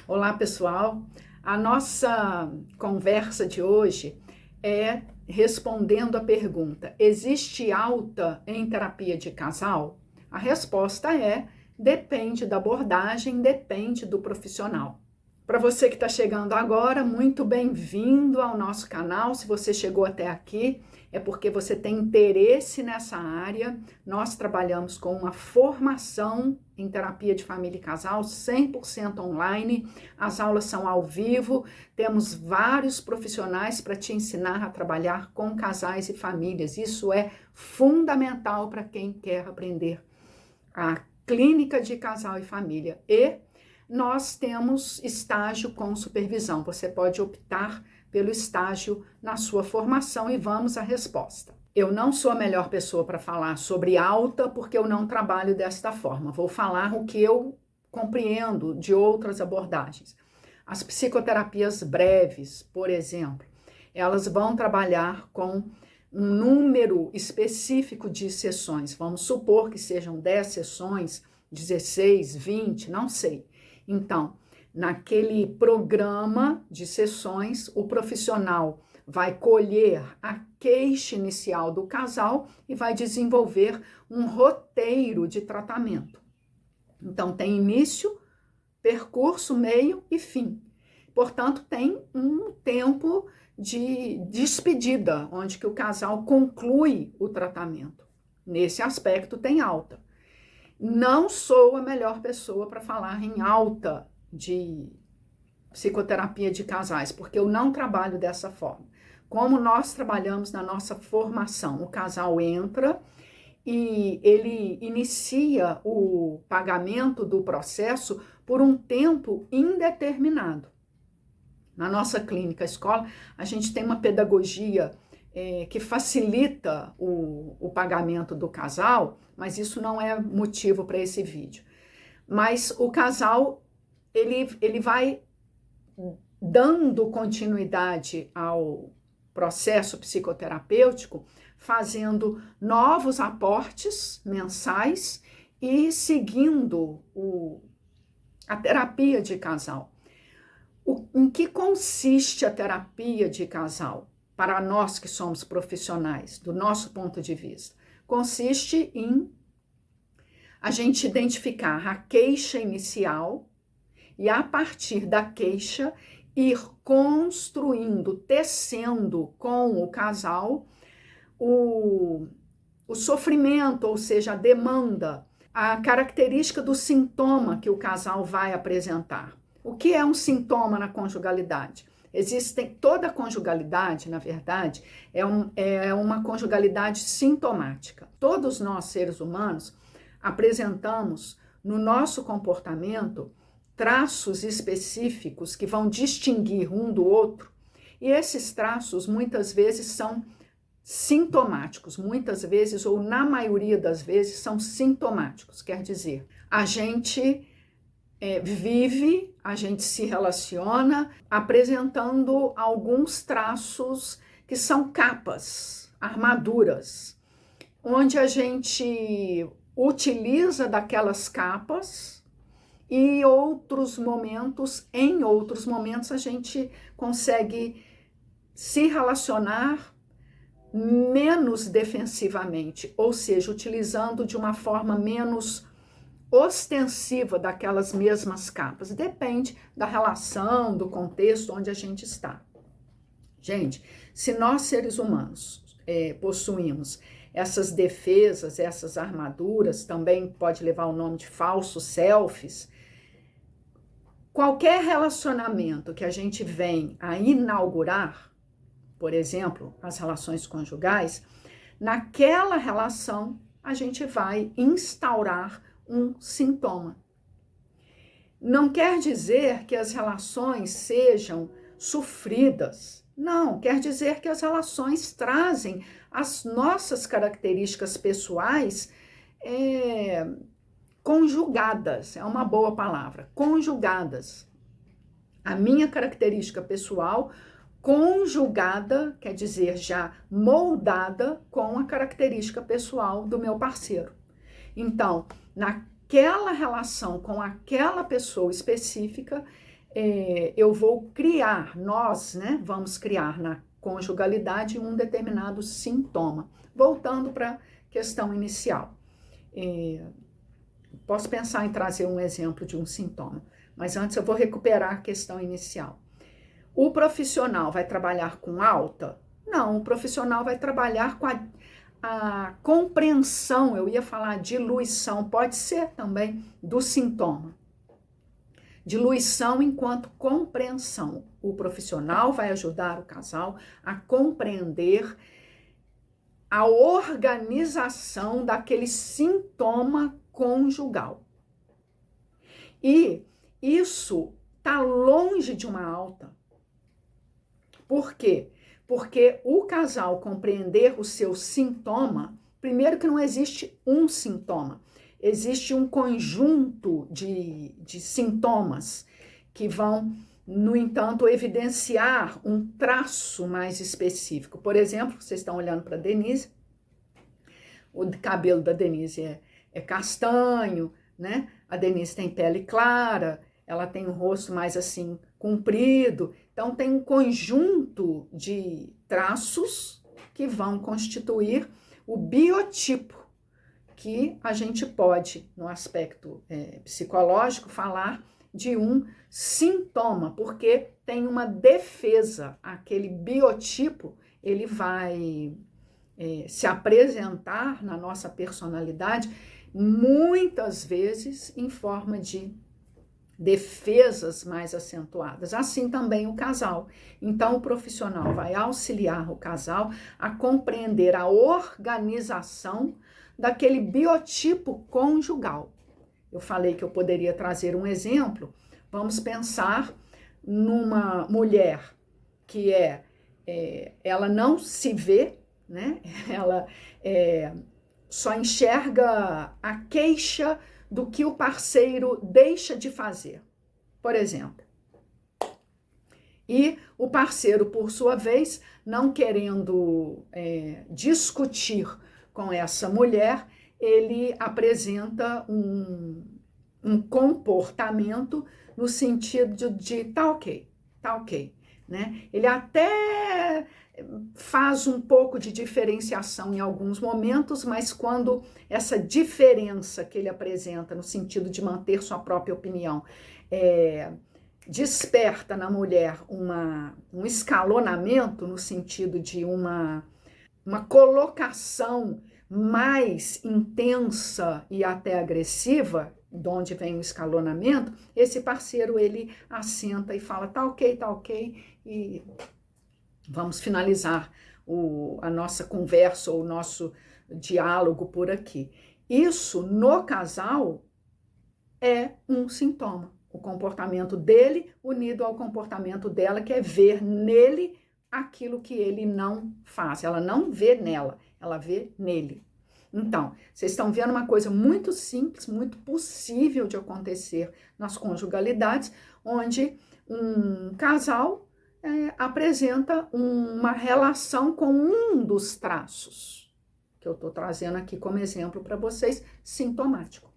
Olá, pessoal. A nossa conversa de hoje é respondendo a pergunta: existe alta em terapia de casal? A resposta é: depende da abordagem, depende do profissional. Para você que está chegando agora, muito bem-vindo ao nosso canal. Se você chegou até aqui, é porque você tem interesse nessa área. Nós trabalhamos com uma formação em terapia de família e casal, 100% online. As aulas são ao vivo. Temos vários profissionais para te ensinar a trabalhar com casais e famílias. Isso é fundamental para quem quer aprender a clínica de casal e família. E nós temos estágio com supervisão. Você pode optar pelo estágio na sua formação e vamos à resposta. Eu não sou a melhor pessoa para falar sobre alta porque eu não trabalho desta forma. Vou falar o que eu compreendo de outras abordagens. As psicoterapias breves, por exemplo, elas vão trabalhar com um número específico de sessões. Vamos supor que sejam 10 sessões, 16, 20, não sei. Então, naquele programa de sessões, o profissional vai colher a queixa inicial do casal e vai desenvolver um roteiro de tratamento. Então, tem início, percurso, meio e fim. Portanto, tem um tempo de despedida, onde que o casal conclui o tratamento. Nesse aspecto, tem alta. Não sou a melhor pessoa para falar em alta de psicoterapia de casais, porque eu não trabalho dessa forma. Como nós trabalhamos na nossa formação, o casal entra e ele inicia o pagamento do processo por um tempo indeterminado. Na nossa clínica escola, a gente tem uma pedagogia que facilita o pagamento do casal, mas isso não é motivo para esse vídeo. Mas o casal, ele vai dando continuidade ao processo psicoterapêutico, fazendo novos aportes mensais e seguindo a terapia de casal. Em que consiste a terapia de casal? Para nós que somos profissionais, do nosso ponto de vista, consiste em a gente identificar a queixa inicial e, a partir da queixa, ir construindo, tecendo com o casal o sofrimento, ou seja, a demanda, a característica do sintoma que o casal vai apresentar. O que é um sintoma na conjugalidade? Toda conjugalidade, na verdade, é uma conjugalidade sintomática. Todos nós, seres humanos, apresentamos no nosso comportamento traços específicos que vão distinguir um do outro, e esses traços muitas vezes são sintomáticos, muitas vezes, ou na maioria das vezes, são sintomáticos. Quer dizer, a gente vive, a gente se relaciona apresentando alguns traços que são capas, armaduras, onde a gente utiliza daquelas capas e em outros momentos a gente consegue se relacionar menos defensivamente, ou seja, utilizando de uma forma menos ostensiva daquelas mesmas capas. Depende da relação, do contexto onde a gente está. Gente, se nós seres humanos possuímos essas defesas, essas armaduras, também pode levar o nome de falsos selfies, qualquer relacionamento que a gente vem a inaugurar, por exemplo, as relações conjugais, naquela relação a gente vai instaurar um sintoma. Não quer dizer que as relações sejam sofridas. Não, quer dizer que as relações trazem as nossas características pessoais conjugadas, é uma boa palavra, conjugadas. A minha característica pessoal conjugada, quer dizer, já moldada com a característica pessoal do meu parceiro. Então, naquela relação com aquela pessoa específica, eu vou criar, nós, né, vamos criar na conjugalidade um determinado sintoma. Voltando para a questão inicial. Posso pensar em trazer um exemplo de um sintoma, mas antes eu vou recuperar a questão inicial. O profissional vai trabalhar com alta? Não, o profissional vai trabalhar com a compreensão, eu ia falar diluição, pode ser também do sintoma. Diluição enquanto compreensão. O profissional vai ajudar o casal a compreender a organização daquele sintoma conjugal. E isso está longe de uma alta. Por quê? Porque o casal compreender o seu sintoma, primeiro que não existe um sintoma, existe um conjunto de sintomas que vão, no entanto, evidenciar um traço mais específico. Por exemplo, vocês estão olhando para a Denise, o cabelo da Denise é castanho, né? A Denise tem pele clara, ela tem o rosto mais assim comprido, então tem um conjunto de traços que vão constituir o biotipo, que a gente pode, no aspecto psicológico, falar de um sintoma, porque tem uma defesa, aquele biotipo, ele vai se apresentar na nossa personalidade muitas vezes em forma de defesas mais acentuadas. Assim também o casal. Então, o profissional vai auxiliar o casal a compreender a organização daquele biotipo conjugal. Eu falei que eu poderia trazer um exemplo. Vamos pensar numa mulher que ela não se vê, né? Ela só enxerga a queixa do que o parceiro deixa de fazer, por exemplo. E o parceiro, por sua vez, não querendo discutir com essa mulher, ele apresenta um comportamento no sentido de tá ok, né? Ele até faz um pouco de diferenciação em alguns momentos, mas quando essa diferença que ele apresenta no sentido de manter sua própria opinião desperta na mulher um escalonamento no sentido de uma colocação mais intensa e até agressiva, de onde vem o escalonamento, esse parceiro ele assenta e fala tá ok, e vamos finalizar a nossa conversa ou o nosso diálogo por aqui. Isso, no casal, é um sintoma. O comportamento dele unido ao comportamento dela, que é ver nele aquilo que ele não faz. Ela não vê nela, ela vê nele. Então, vocês estão vendo uma coisa muito simples, muito possível de acontecer nas conjugalidades, onde um casal apresenta uma relação com um dos traços, que eu estou trazendo aqui como exemplo para vocês, sintomático.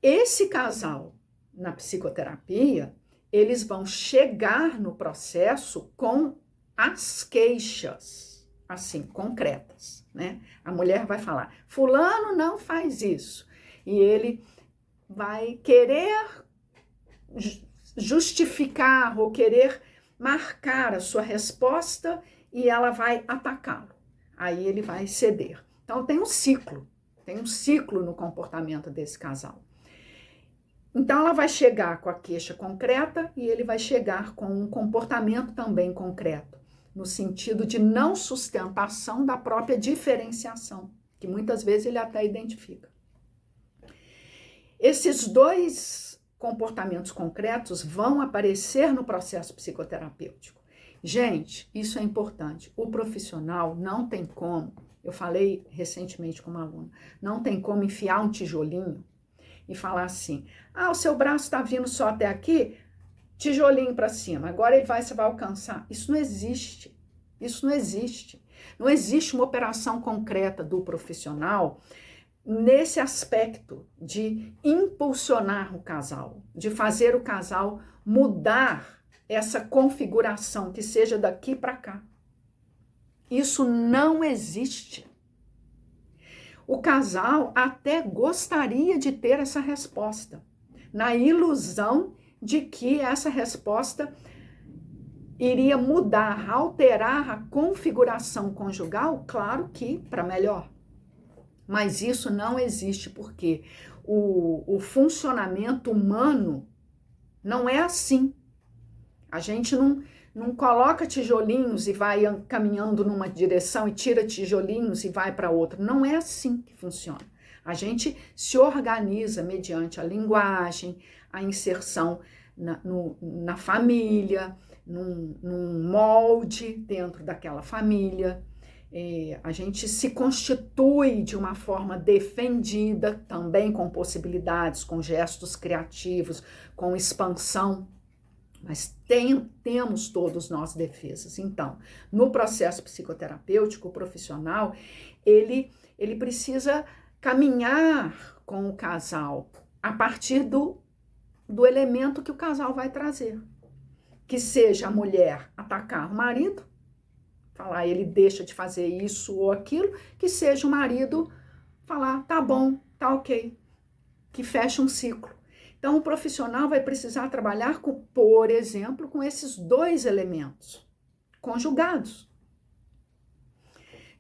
Esse casal, na psicoterapia, eles vão chegar no processo com as queixas, assim, concretas, né? A mulher vai falar, fulano não faz isso, e ele vai querer justificar ou querer marcar a sua resposta e ela vai atacá-lo. Aí ele vai ceder. Então tem um ciclo no comportamento desse casal. Então ela vai chegar com a queixa concreta e ele vai chegar com um comportamento também concreto, no sentido de não sustentação da própria diferenciação, que muitas vezes ele até identifica. Esses dois comportamentos concretos vão aparecer no processo psicoterapêutico. Gente, isso é importante. O profissional não tem como, eu falei recentemente com uma aluna, não tem como enfiar um tijolinho e falar assim, o seu braço está vindo só até aqui, tijolinho para cima, agora você vai alcançar. Isso não existe. Isso não existe. Não existe uma operação concreta do profissional nesse aspecto de impulsionar o casal, de fazer o casal mudar essa configuração, que seja daqui para cá. Isso não existe. O casal até gostaria de ter essa resposta, na ilusão de que essa resposta iria mudar, alterar a configuração conjugal, claro que para melhor. Mas isso não existe, porque o funcionamento humano não é assim. A gente não coloca tijolinhos e vai caminhando numa direção e tira tijolinhos e vai para outra. Não é assim que funciona. A gente se organiza mediante a linguagem, a inserção na família, num molde dentro daquela família. A gente se constitui de uma forma defendida, também com possibilidades, com gestos criativos, com expansão. Mas temos todos nós defesas. Então, no processo psicoterapêutico, o profissional, ele precisa caminhar com o casal a partir do elemento que o casal vai trazer. Que seja a mulher atacar o marido, falar ele deixa de fazer isso ou aquilo, que seja o marido falar tá bom, tá ok, que fecha um ciclo. Então, o profissional vai precisar trabalhar, por exemplo, com esses dois elementos conjugados.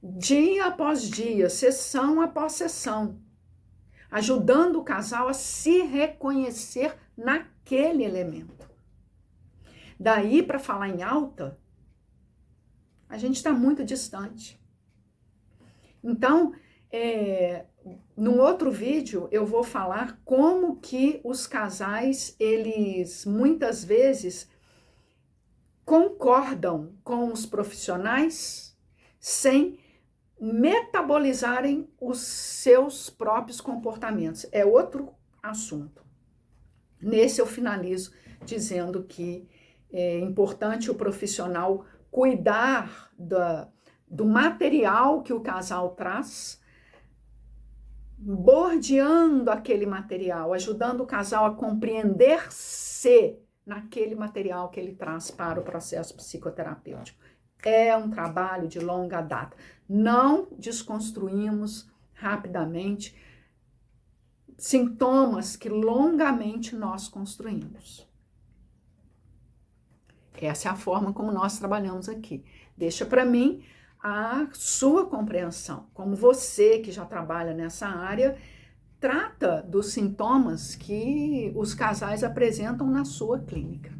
Dia após dia, sessão após sessão, ajudando o casal a se reconhecer naquele elemento. Daí, para falar em alta, a gente está muito distante. Então, num outro vídeo, eu vou falar como que os casais, eles muitas vezes concordam com os profissionais sem metabolizarem os seus próprios comportamentos. É outro assunto. Nesse eu finalizo dizendo que é importante o profissional cuidar do material que o casal traz, bordeando aquele material, ajudando o casal a compreender-se naquele material que ele traz para o processo psicoterapêutico. É um trabalho de longa data. Não desconstruímos rapidamente sintomas que longamente nós construímos. Essa é a forma como nós trabalhamos aqui. Deixa para mim a sua compreensão, como você que já trabalha nessa área, trata dos sintomas que os casais apresentam na sua clínica.